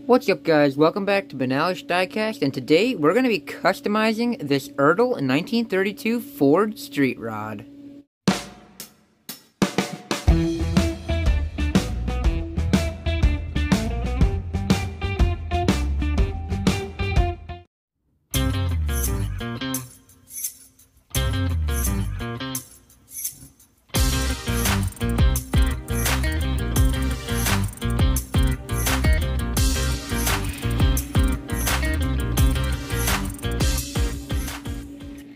What's up, guys? Welcome back to Banalish Diecast, and today we're going to be customizing this Ertl 1932 Ford Street Rod.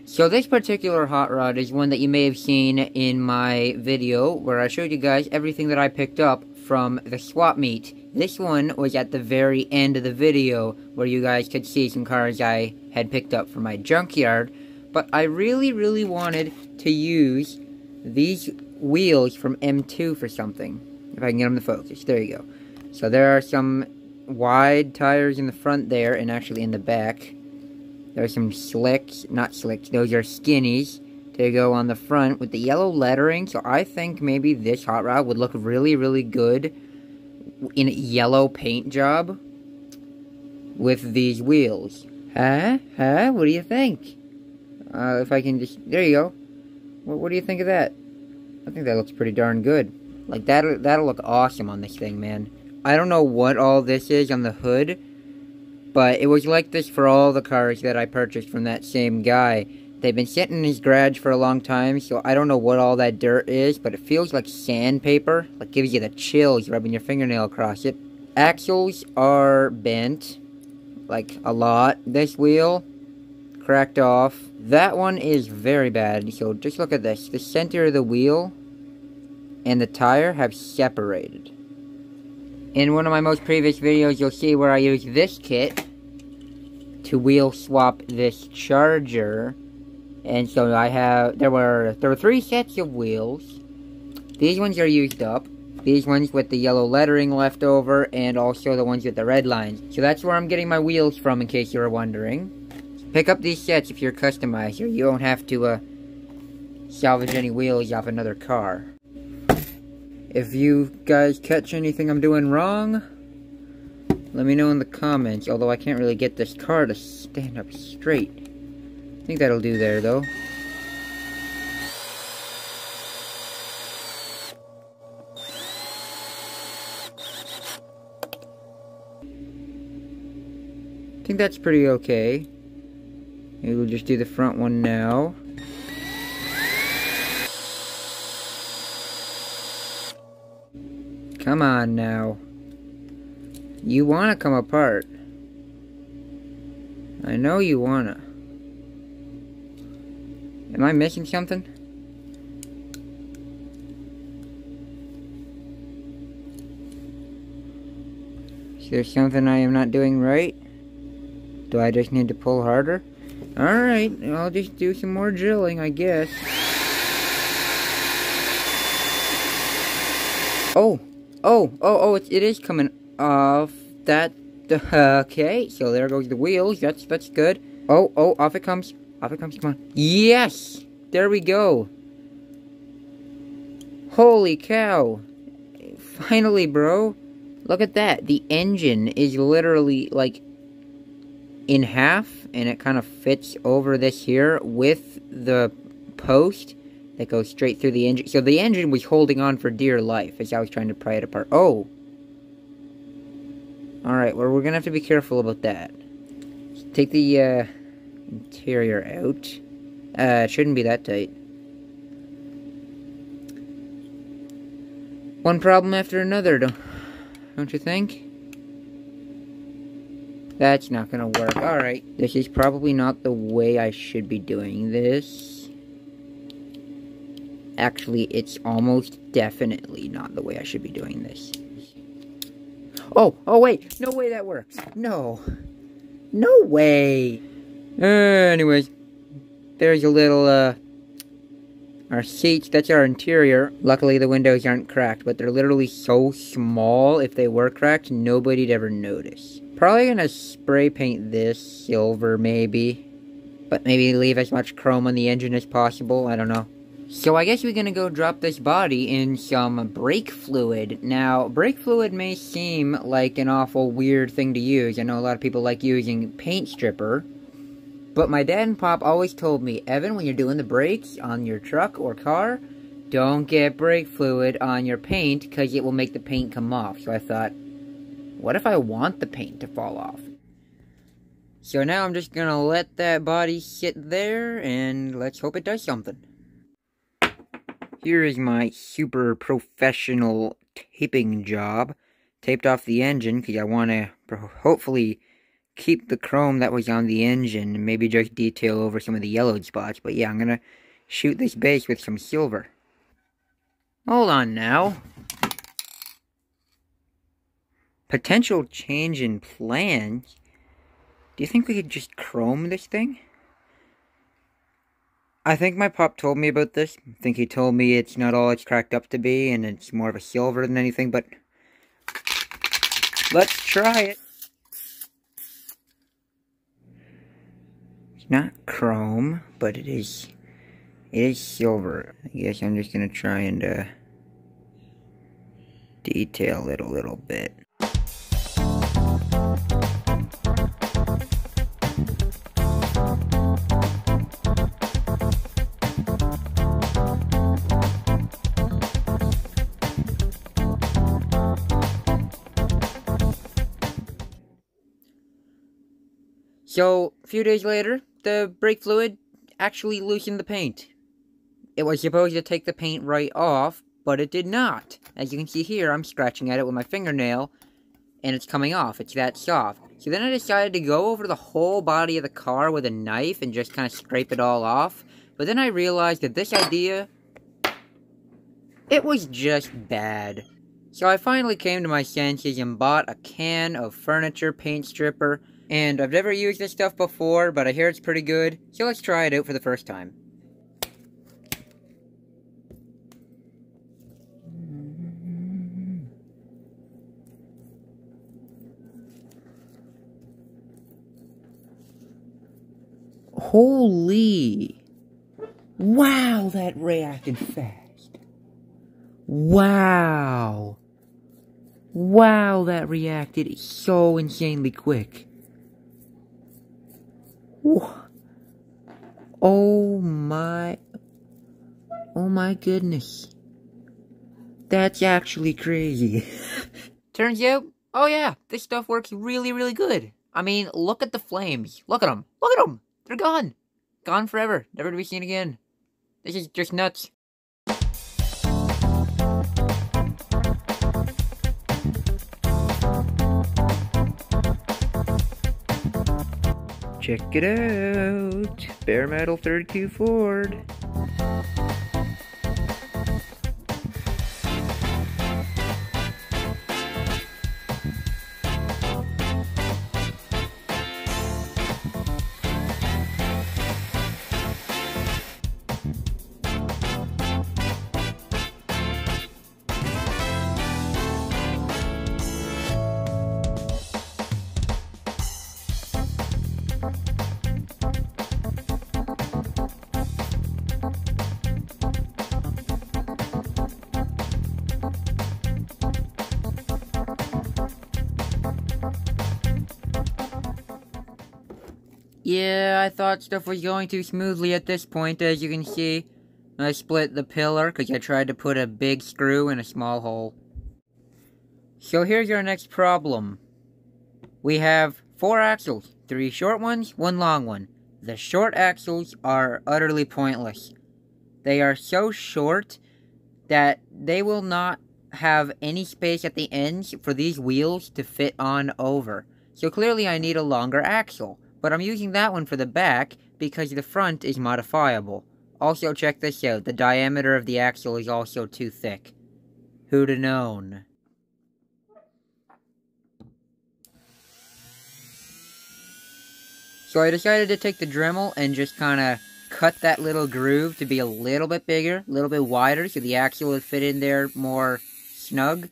So this particular hot rod is one that you may have seen in my video where I showed you guys everything that I picked up from the swap meet. This one was at the very end of the video where you guys could see some cars I had picked up from my junkyard. But I really wanted to use these wheels from M2 for something. If I can get them to focus. There you go. So there are some wide tires in the front there and actually in the back. There's some slicks, not slicks, those are skinnies to go on the front with the yellow lettering. So I think maybe this hot rod would look really good in a yellow paint job with these wheels. Huh? What do you think? If I can just, there you go. What do you think of that? I think that looks pretty darn good. Like that'll look awesome on this thing, man. I don't know what all this is on the hood, but it was like this for all the cars that I purchased from that same guy. They've been sitting in his garage for a long time, so I don't know what all that dirt is, but it feels like sandpaper. Like gives you the chills rubbing your fingernail across it. Axles are bent, like a lot. This wheel, cracked off. That one is very bad, so just look at this. The center of the wheel and the tire have separated. In one of my most previous videos, you'll see where I use this kit to wheel swap this Charger. And so there were 3 sets of wheels. These ones are used up. These ones with the yellow lettering left over, and also the ones with the red lines. So that's where I'm getting my wheels from, in case you were wondering. Pick up these sets if you're a customizer. You don't have to salvage any wheels off another car. If you guys catch anything I'm doing wrong, let me know in the comments, although I can't really get this car to stand up straight. I think that'll do there, though. I think that's pretty okay. Maybe we'll just do the front one now. Come on now. You wanna come apart. I know you wanna. Am I missing something? Is there something I am not doing right? Do I just need to pull harder? Alright, I'll just do some more drilling, I guess. It is coming off that. Okay, so there goes the wheels. That's good. Oh, off it comes. Come on. Yes! There we go. Holy cow. Finally, bro. Look at that. The engine is literally, like, in half, and it kind of fits over this here with the post that goes straight through the engine. So the engine was holding on for dear life as I was trying to pry it apart. Oh! Alright, well, we're gonna have to be careful about that. Take the, interior out. It shouldn't be that tight. One problem after another, don't you think? That's not gonna work. Alright, this is probably not the way I should be doing this. Actually, it's almost definitely not the way I should be doing this. Oh, wait. No way that works. No way. Anyways. There's a little, our seats, that's our interior. Luckily, the windows aren't cracked, but they're literally so small, if they were cracked, nobody'd ever notice. Probably gonna spray paint this silver, maybe. But maybe leave as much chrome on the engine as possible, I don't know. So I guess we're gonna go drop this body in some brake fluid. Now, brake fluid may seem like an awful weird thing to use. I know a lot of people like using paint stripper. But my dad and Pop always told me, Evan, when you're doing the brakes on your truck or car, don't get brake fluid on your paint because it will make the paint come off. So I thought, what if I want the paint to fall off? So now I'm just gonna let that body sit there and let's hope it does something. Here is my super professional taping job. Taped off the engine because I want to hopefully keep the chrome that was on the engine and maybe just detail over some of the yellowed spots. But yeah, I'm gonna shoot this base with some silver. Hold on now. Potential change in plans? Do you think we could just chrome this thing? I think my pop told me about this. I think he told me it's not all it's cracked up to be and it's more of a silver than anything, but let's try it. It's not chrome, but it is silver. I guess I'm just gonna try and detail it a little bit. So, a few days later, the brake fluid actually loosened the paint. It was supposed to take the paint right off, but it did not. As you can see here, I'm scratching at it with my fingernail, and it's coming off. It's that soft. So then I decided to go over the whole body of the car with a knife and just kind of scrape it all off. But then I realized that this idea, it was just bad. So I finally came to my senses and bought a can of furniture paint stripper. And I've never used this stuff before, but I hear it's pretty good, so let's try it out for the first time. Holy! Wow, that reacted fast. Wow! Wow, that reacted so insanely quick. Oh my goodness. That's actually crazy. Turns out, oh yeah, this stuff works really, really good. I mean, look at the flames. Look at them. Look at them. They're gone. Gone forever. Never to be seen again. This is just nuts. Check it out, bare metal 32 Ford. Yeah, I thought stuff was going too smoothly at this point, as you can see. I split the pillar because I tried to put a big screw in a small hole. So here's our next problem. We have 4 axles, 3 short ones, 1 long one. The short axles are utterly pointless. They are so short that they will not have any space at the ends for these wheels to fit on over. So clearly I need a longer axle. But I'm using that one for the back because the front is modifiable. Also, check this out. The diameter of the axle is also too thick. Who'd have known? So I decided to take the Dremel and just kind of cut that little groove to be a little bit bigger, a little bit wider, so the axle would fit in there more snug.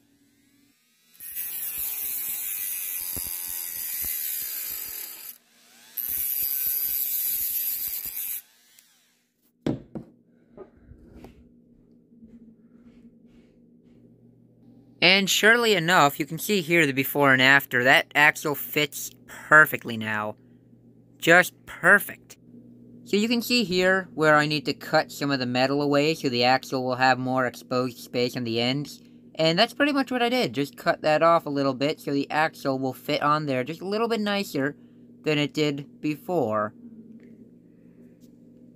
And surely enough, you can see here the before and after. That axle fits perfectly now. Just perfect. So you can see here where I need to cut some of the metal away so the axle will have more exposed space on the ends. And that's pretty much what I did. Just cut that off a little bit so the axle will fit on there just a little bit nicer than it did before.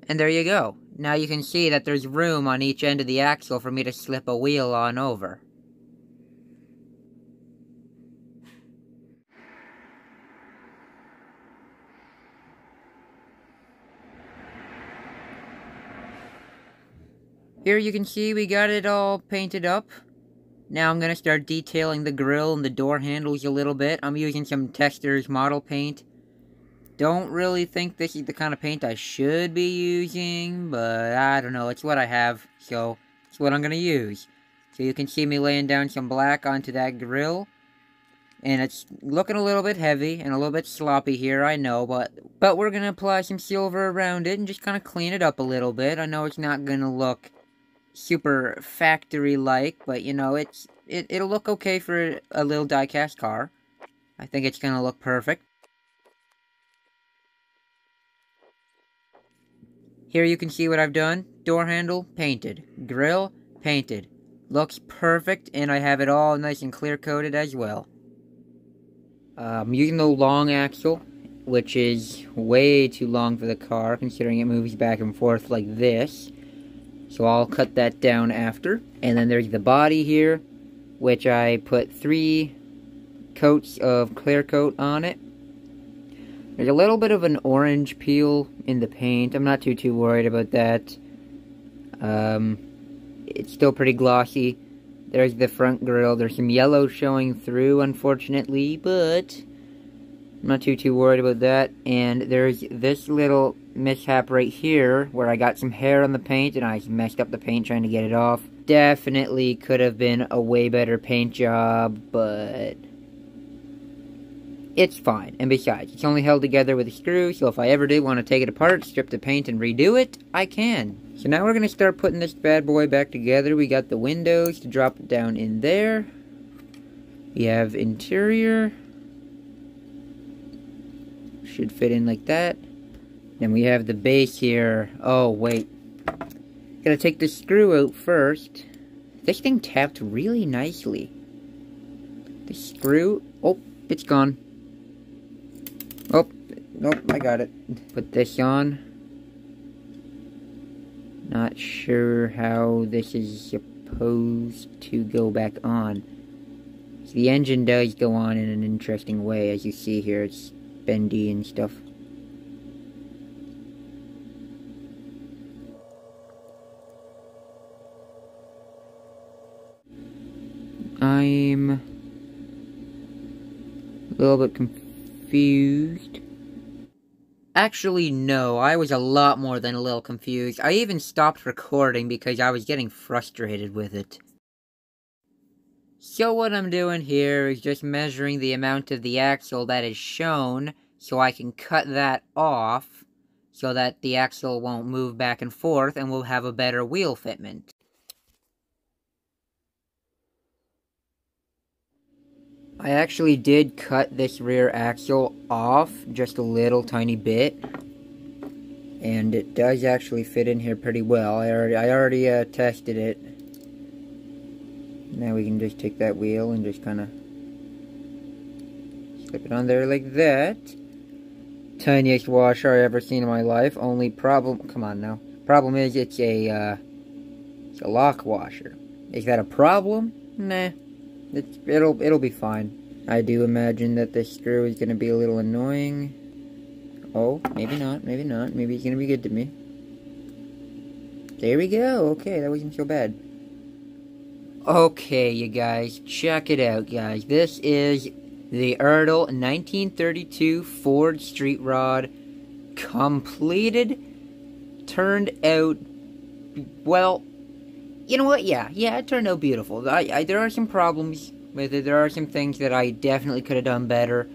And there you go. Now you can see that there's room on each end of the axle for me to slip a wheel on over. Here you can see we got it all painted up. Now I'm going to start detailing the grille and the door handles a little bit. I'm using some Testors model paint. Don't really think this is the kind of paint I should be using, but I don't know, it's what I have, so it's what I'm going to use. So you can see me laying down some black onto that grille. And it's looking a little bit heavy and a little bit sloppy here, I know, but we're going to apply some silver around it and just kind of clean it up a little bit. I know it's not going to look super factory-like, but you know, it'll look okay for a little die-cast car. I think it's gonna look perfect. Here you can see what I've done. Door handle, painted. Grille, painted. Looks perfect, and I have it all nice and clear-coated as well. I'm using the long axle, which is way too long for the car, considering it moves back and forth like this. So I'll cut that down after. And then there's the body here, which I put 3 coats of clear coat on it. There's a little bit of an orange peel in the paint. I'm not too worried about that. It's still pretty glossy. There's the front grille. There's some yellow showing through, unfortunately, but I'm not too worried about that. And there's this little mishap right here where I got some hair on the paint and I messed up the paint trying to get it off. Definitely could have been a way better paint job, but it's fine. And besides, it's only held together with a screw, so if I ever did want to take it apart, strip the paint and redo it, I can. So now we're going to start putting this bad boy back together. We got the windows to drop it down in there. We have interior. Should fit in like that. Then we have the base here. Oh, wait. Gotta take the screw out first. This thing tapped really nicely. The screw... Oh, it's gone. Oh, nope, I got it. Put this on. Not sure how this is supposed to go back on. So the engine does go on in an interesting way, as you see here. It's bendy and stuff. I'm a little bit confused. Actually, no, I was a lot more than a little confused. I even stopped recording because I was getting frustrated with it. So what I'm doing here is just measuring the amount of the axle that is shown so I can cut that off so that the axle won't move back and forth and we'll have a better wheel fitment. I actually did cut this rear axle off just a little tiny bit, and it does actually fit in here pretty well. I already tested it. Now we can just take that wheel and just kind of slip it on there like that. Tiniest washer I ever seen in my life. Only problem, come on now. Problem is it's a lock washer. Is that a problem? Nah. It'll be fine. I do imagine that this screw is going to be a little annoying. Oh, maybe not, maybe not. Maybe it's going to be good to me. There we go. Okay, that wasn't so bad. Okay, you guys, check it out, guys. This is the Ertl 1932 Ford Street Rod. Completed. Turned out, well, you know what? Yeah, it turned out beautiful. There are some problems with it. There are some things that I definitely could have done better.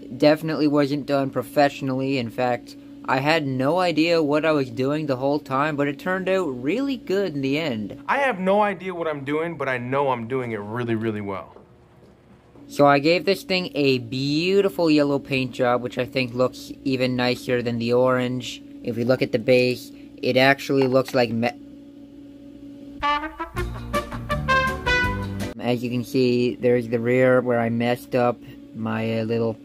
It definitely wasn't done professionally. In fact, I had no idea what I was doing the whole time, but it turned out really good in the end. I have no idea what I'm doing, but I know I'm doing it really, really well. So I gave this thing a beautiful yellow paint job, which I think looks even nicer than the orange. If we look at the base, it actually looks like as you can see, there's the rear where I messed up my little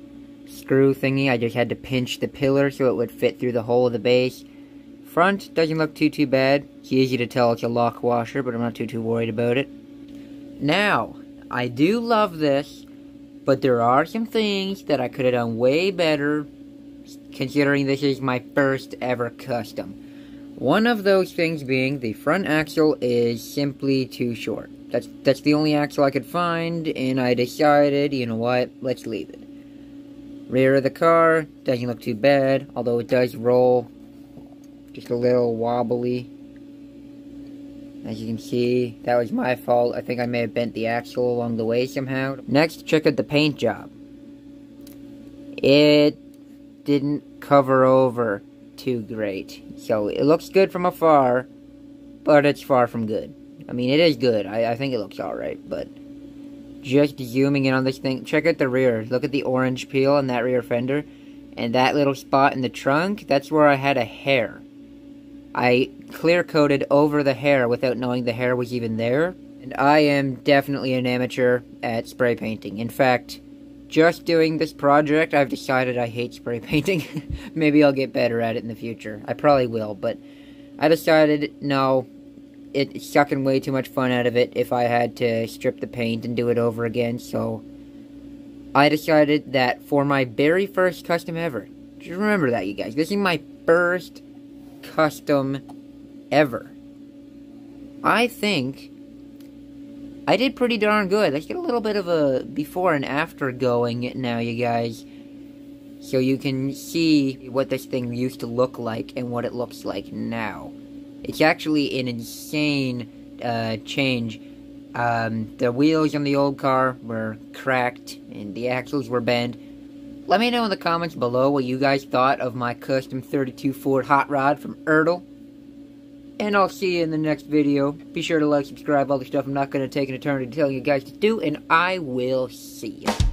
screw thingy. I just had to pinch the pillar so it would fit through the hole of the base. Front doesn't look too bad. It's easy to tell it's a lock washer, but I'm not too worried about it. Now, I do love this, but there are some things that I could have done way better, considering this is my first ever custom. One of those things being the front axle is simply too short. That's the only axle I could find, and I decided, you know what, let's leave it. Rear of the car doesn't look too bad, although it does roll just a little wobbly. As you can see, that was my fault. I think I may have bent the axle along the way somehow. Next, check out the paint job. It didn't cover over too great. So, it looks good from afar, but it's far from good. I mean, it is good. I think it looks alright, but just zooming in on this thing, check out the rear. Look at the orange peel on that rear fender. And that little spot in the trunk, that's where I had a hair. I clear-coated over the hair without knowing the hair was even there. And I am definitely an amateur at spray painting. In fact, just doing this project, I've decided I hate spray painting. Maybe I'll get better at it in the future. I probably will, but I decided, no, it's sucking way too much fun out of it if I had to strip the paint and do it over again, so I decided that for my very first custom ever, just remember that, you guys, this is my first custom ever. I think I did pretty darn good. Let's get a little bit of a before and after going now, you guys, so you can see what this thing used to look like and what it looks like now. It's actually an insane change. The wheels on the old car were cracked and the axles were bent. Let me know in the comments below what you guys thought of my custom 32 Ford hot rod from Ertl. And I'll see you in the next video. Be sure to like, subscribe, all the stuff I'm not going to take an eternity to tell you guys to do, and I will see you.